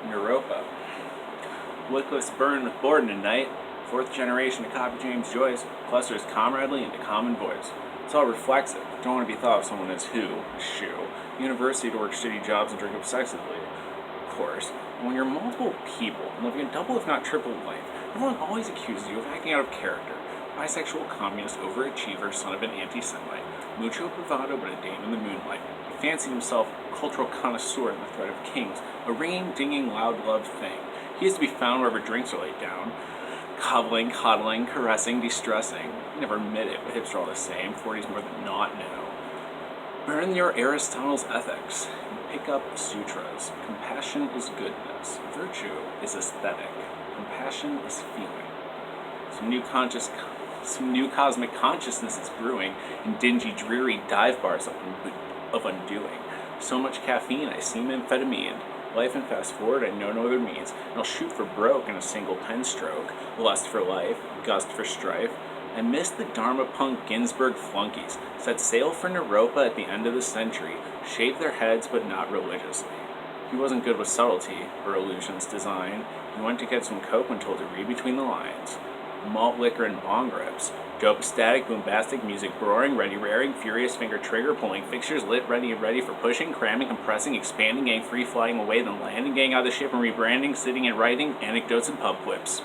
Europa. Wycliffe's burned with Borden at night. Fourth generation to copy James Joyce, clusters comradely into common voice. It's all reflexive. Don't want to be thought of someone as who, a shoe. University to work shitty jobs and drink obsessively. Of course, when you're multiple people living a double if not triple life, everyone always accuses you of acting out of character. Bisexual communist overachiever, son of an anti-Semite. Mucho bravado but a dame in the moonlight. He fancied himself a cultural connoisseur in the threat of kings, a ringing, dinging, loud-loved thing. He is to be found wherever drinks are laid down. Cobbling, coddling, caressing, distressing. You never admit it, but hips are all the same. 40's more than not now. Burn your Aristotle's ethics and pick up the sutras. Compassion is goodness. Virtue is aesthetic. Compassion is feeling. Some new cosmic consciousness is brewing in dingy, dreary dive bars of undoing. So much caffeine, I seem amphetamine. Life and fast forward, I know no other means. And I'll shoot for broke in a single pen stroke. Lust for life, gust for strife. I miss the Dharma punk Ginsberg flunkies. Set sail for Naropa at the end of the century. Shaved their heads, but not religiously. He wasn't good with subtlety or illusions design. He went to get some coke when told to read between the lines. Malt liquor and bong rips. Dope static, boombastic music roaring, ready raring, furious finger trigger, pulling fixtures lit, ready for pushing, cramming, compressing, expanding, gang free flying away, then landing, gang out of the ship and rebranding, sitting and writing, anecdotes and pub quips.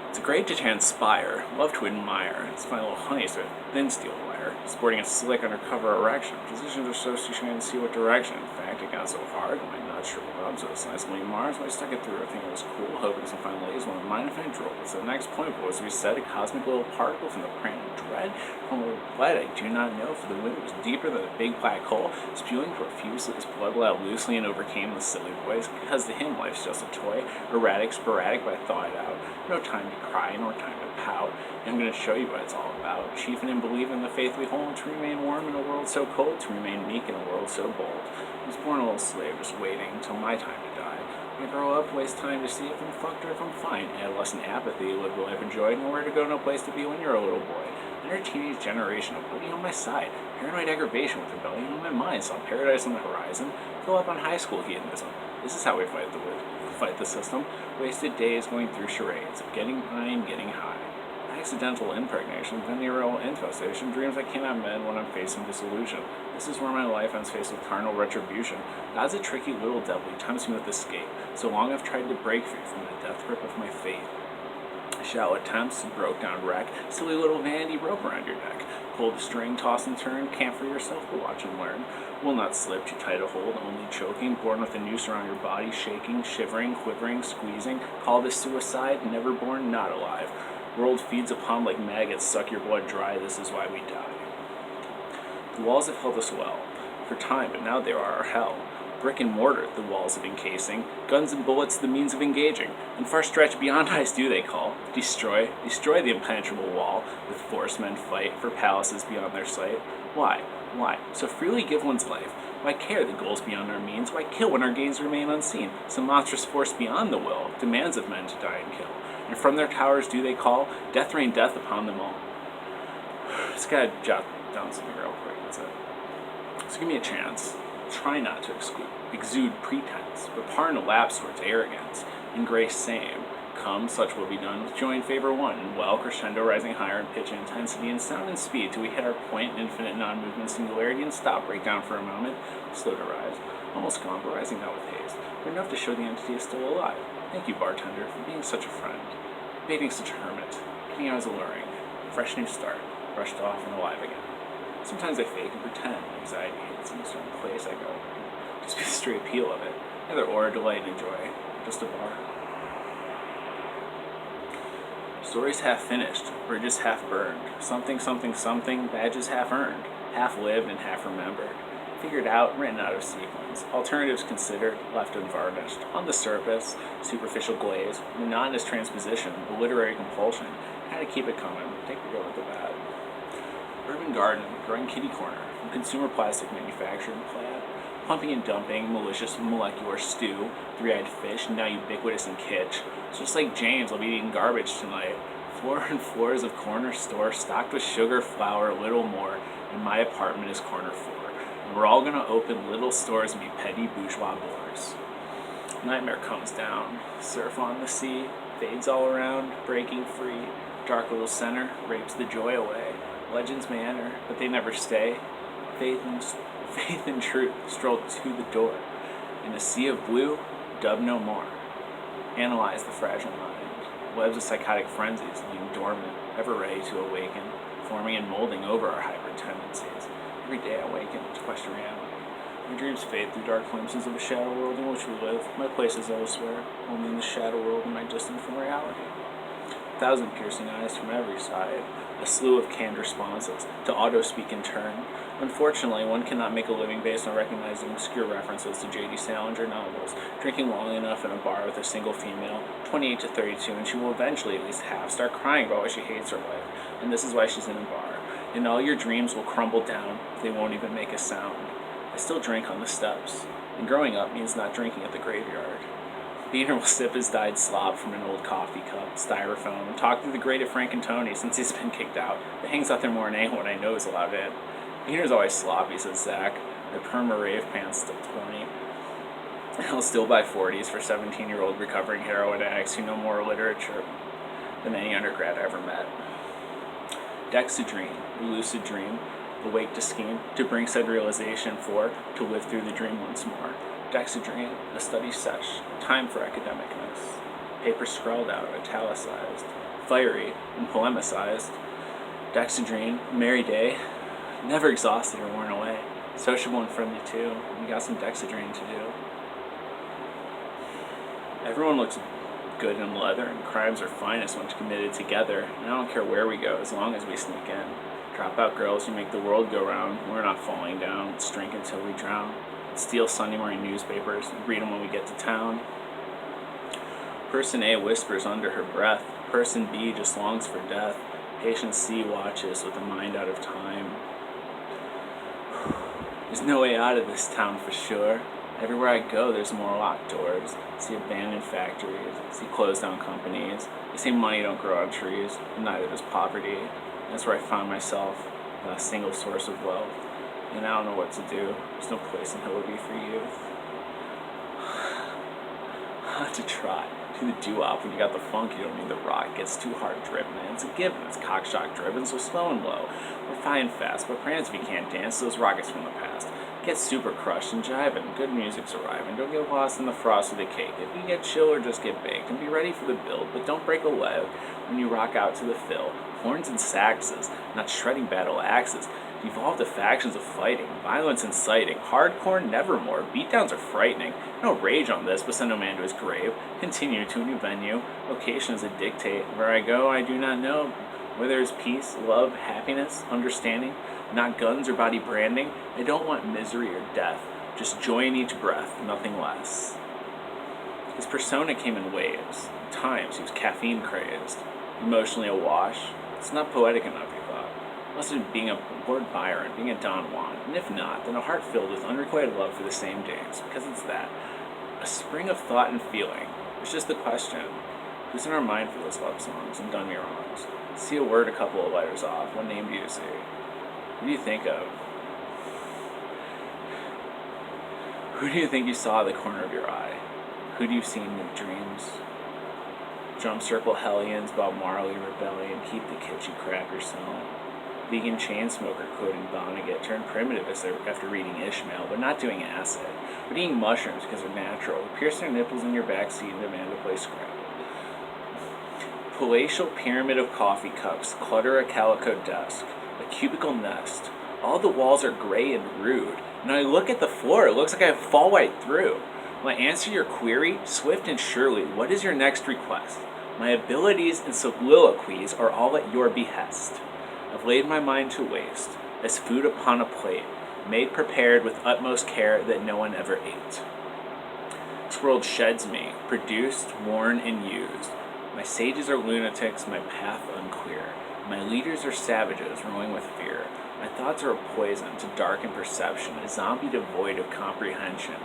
It's great to transpire, love to admire. It's my little honey, so thin steel wire, sporting a slick undercover erection. Positions are so she can't see what direction. In fact, it got so hard, my nuts shriveled up, so it's nice when Mars. I stuck it through, I think it was cool, hoping some fine ladies won't mind if I drool. So the next point was we said a cosmic little particle from the planet Dread, from a light I do not know, for the wind was deeper than a big black hole, spewing profusely his blood out loosely and overcame the silly voice, because to him life's just a toy, erratic, sporadic, but I thought it out. No time to cry, nor time to pout. I'm going to show you what it's all about. Chiefing and believing in the faith we hold, to remain warm in a world so cold, to remain meek in a world so bold. I was born a little slave, just waiting till my time to die. When I grow up, waste time to see if I'm fucked or if I'm fine. Adolescent apathy, live the life enjoyed, nowhere to go, no place to be when you're a little boy. Inner teenage generation, avoiding on my side. Paranoid aggravation with rebellion on my mind. Saw paradise on the horizon. Fill up on high school hedonism. This is how we fight the system. Wasted days going through charades, getting high and getting high. Accidental impregnation, venereal infestation, dreams I cannot mend when I'm facing disillusion. This is where my life ends faced with carnal retribution. God's a tricky little devil, he tempts me with escape. So long I've tried to break free from the death grip of my fate. Shallow attempts, broke down wreck, silly little vanity rope around your neck. Pull the string, toss and turn, can't for yourself, but watch and learn. Will not slip, too tight a hold, only choking, born with a noose around your body, shaking, shivering, quivering, squeezing. Call this suicide, never born, not alive. World feeds upon like maggots, suck your blood dry, this is why we die. The walls have held us well, for time, but now they are our hell. Brick and mortar, the walls of encasing, guns and bullets, the means of engaging, and far stretch beyond eyes do they call. Destroy the impenetrable wall, with force men fight for palaces beyond their sight. Why? So freely give one's life. Why care the goals beyond our means? Why kill when our gains remain unseen? Some monstrous force beyond the will demands of men to die and kill. And from their towers do they call, death rain death upon them all. Just gotta jot down something real quick, that's it. So give me a chance. Try not to exude pretense, but pardon a lapse towards arrogance, and grace same. Come, such will be done with joy and favor one, and well crescendo rising higher in pitch and intensity and sound and speed till we hit our point in infinite non-movement singularity and stop, break down for a moment, slow to rise, almost gone, but rising not with haste, but enough to show the entity is still alive. Thank you, bartender, for being such a friend, baiting such a hermit, getting out as alluring, fresh new start, brushed off and alive again. Sometimes I fake and pretend anxiety it's in a certain place I go. Just be the straight appeal of it. Neither aura, delight, and joy. Just a bar. Stories half finished, bridges half burned, something, badges half earned, half lived and half remembered. Figured out, written out of sequence. Alternatives considered, left unvarnished. On the surface, superficial glaze, monotonous transposition, a literary compulsion. Had to keep it coming, take the good with the bad. Urban garden, growing kitty corner, from consumer plastic manufactured plaid, pumping and dumping, malicious molecular stew, three-eyed fish, now ubiquitous in kitsch. It's just like James, I'll be eating garbage tonight. Floor and floors of corner store, stocked with sugar, flour, little more, and my apartment is corner floor. And we're all gonna open little stores and be petty bourgeois bores. Nightmare comes down, surf on the sea, fades all around, breaking free. Dark little center rapes the joy away. Legends may enter, but they never stay. Faith and truth stroll to the door. In a sea of blue, dub no more. Analyze the fragile mind. Webs of psychotic frenzies lying dormant, ever ready to awaken, forming and molding over our hybrid tendencies. Every day I awaken to question reality. My dreams fade through dark glimpses of a shadow world in which we live. My place is elsewhere, only in the shadow world am I distant from reality. 1,000 piercing eyes from every side, a slew of canned responses, to auto-speak in turn. Unfortunately, one cannot make a living based on recognizing obscure references to J.D. Salinger novels, drinking long enough in a bar with a single female, 28 to 32, and she will eventually, at least half, start crying about why she hates her life, and this is why she's in a bar. And all your dreams will crumble down, they won't even make a sound. I still drink on the steps, and growing up means not drinking at the graveyard. Beaner will sip his dyed slop from an old coffee cup, styrofoam, and talk through the grate of Frank and Tony since he's been kicked out. It hangs out there more than anyone I know is allowed in. Beaner's always sloppy, said Zach. Their perma rave pants still 20. He'll still buy 40s for 17-year-old recovering heroin addicts who know more literature than any undergrad I ever met. Dexedrine, a lucid dream, awake to scheme, to bring said realization for, to live through the dream once more. Dexedrine, a study sesh, time for academicness. Paper scrawled out, italicized, fiery, and polemicized. Dexedrine, merry day, never exhausted or worn away. Sociable and friendly too, we got some Dexedrine to do. Everyone looks good in leather, and crimes are finest when committed together, and I don't care where we go as long as we sneak in. Dropout girls who make the world go round, we're not falling down, let's drink until we drown. Steal Sunday morning newspapers and read them when we get to town. Person A whispers under her breath. Person B just longs for death. Patient C watches with a mind out of time. There's no way out of this town for sure. Everywhere I go, there's more locked doors. I see abandoned factories. I see closed down companies. I see money don't grow on trees, and neither does poverty. That's where I found myself, not a single source of wealth. And I don't know what to do. There's no place in Hillary for youth. To try. Do the doo-wop when you got the funk, you don't need the rock. It gets too hard driven, man. It's a given. It's cockshock driven, so slow and low. We're fine and fast, but prance if you can't dance, those rockets from the past. Get super crushed and jiving. Good music's arriving. Don't get lost in the frost of the cake. If you get chill or just get baked, and be ready for the build, but don't break a leg when you rock out to the fill. Horns and saxes, not shredding battle axes. Evolved to factions of fighting, violence inciting, hardcore nevermore, beatdowns are frightening. No rage on this, but send no man to his grave. Continue to a new venue, locations that dictate. Where I go, I do not know. Where there is peace, love, happiness, understanding, not guns or body branding. I don't want misery or death, just joy in each breath, nothing less. His persona came in waves. At times he was caffeine crazed, emotionally awash. It's not poetic enough, he thought. Must have been being a Lord Byron, being a Don Juan, and if not, then a heart filled with unrequited love for the same James, because it's that. A spring of thought and feeling. It's just the question. Who's in our mind for those love songs and done me wrongs? See a word a couple of letters off. What name do you see? Who do you think of? Who do you think you saw at the corner of your eye? Who do you see in your dreams? Drum circle hellions, Bob Marley rebellion, keep the kitschy cracker song. Vegan chain smoker quoting Vonnegut turned primitive after reading Ishmael, but not doing acid, but eating mushrooms because they're natural, pierce their nipples in your backseat and demand to play Scrabble. Palatial pyramid of coffee cups clutter a calico desk, a cubicle nest. All the walls are gray and rude, and I look at the floor, it looks like I fall right through. Will I answer your query, swift and surely, what is your next request? My abilities and soliloquies are all at your behest. I've laid my mind to waste, as food upon a plate, made prepared with utmost care that no one ever ate. This world sheds me, produced, worn, and used. My sages are lunatics, my path unclear. My leaders are savages, rolling with fear. My thoughts are a poison to darken perception, a zombie devoid of comprehension.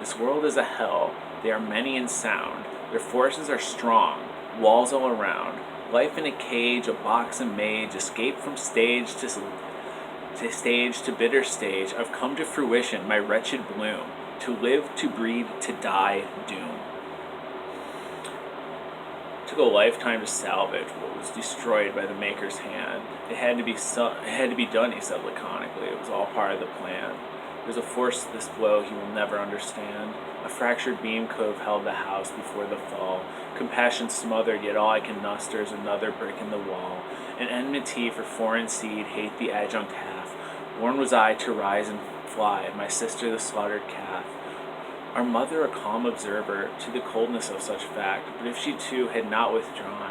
This world is a hell, they are many in sound. Their forces are strong, walls all around. Life in a cage, a box and mage, escape from stage to bitter stage. I've come to fruition, my wretched bloom, To live, to breed, to die, doom. It took a lifetime to salvage what was destroyed by the Maker's hand. It had to be done, he said laconically. It was all part of the plan. There's a force to this blow he will never understand. A fractured beam could have held the house before the fall. Compassion smothered, yet all I can muster is another brick in the wall. An enmity for foreign seed, hate the adjunct half. Born was I to rise and fly, my sister the slaughtered calf. Our mother a calm observer to the coldness of such fact, but if she too had not withdrawn,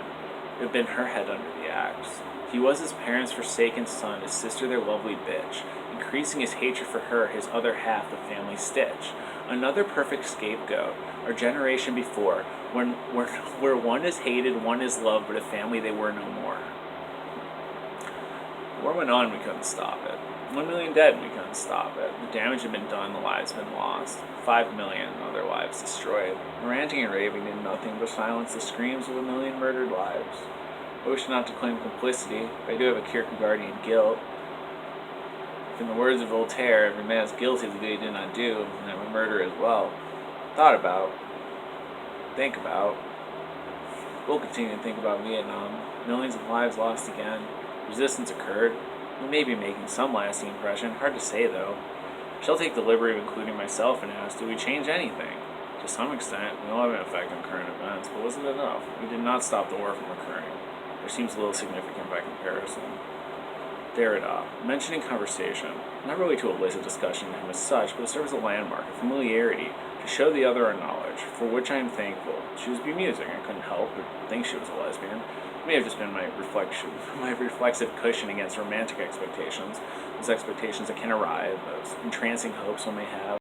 it had been her head under the axe. He was his parents' forsaken son, his sister their lovely bitch, increasing his hatred for her, his other half the family stitch. Another perfect scapegoat, our generation before, where one is hated, one is loved, but a family they were no more. The war went on, we couldn't stop it. 1 million dead, we couldn't stop it. The damage had been done, the lives had been lost. 5 million other lives destroyed. The ranting and raving did nothing but silence the screams of 1 million murdered lives. I wish not to claim complicity, but I do have a Kierkegaardian guilt. If in the words of Voltaire, every man is guilty of the good he did not do, and I'm a murderer as well. Thought about, think about. We'll continue to think about Vietnam. Millions of lives lost again. Resistance occurred. We may be making some lasting impression. Hard to say, though. I shall take the liberty of including myself and ask, do we change anything? To some extent, we all have an effect on current events, but wasn't it enough? We did not stop the war from occurring. There seems little significant by comparison. Derrida, mentioning conversation, not really to elicit discussion in him as such, but it serves as a landmark, a familiarity, to show the other our knowledge, for which I am thankful. She was bemusing, I couldn't help but think she was a lesbian. It may have just been my reflexive cushion against romantic expectations, those expectations that can arrive, those entrancing hopes one may have.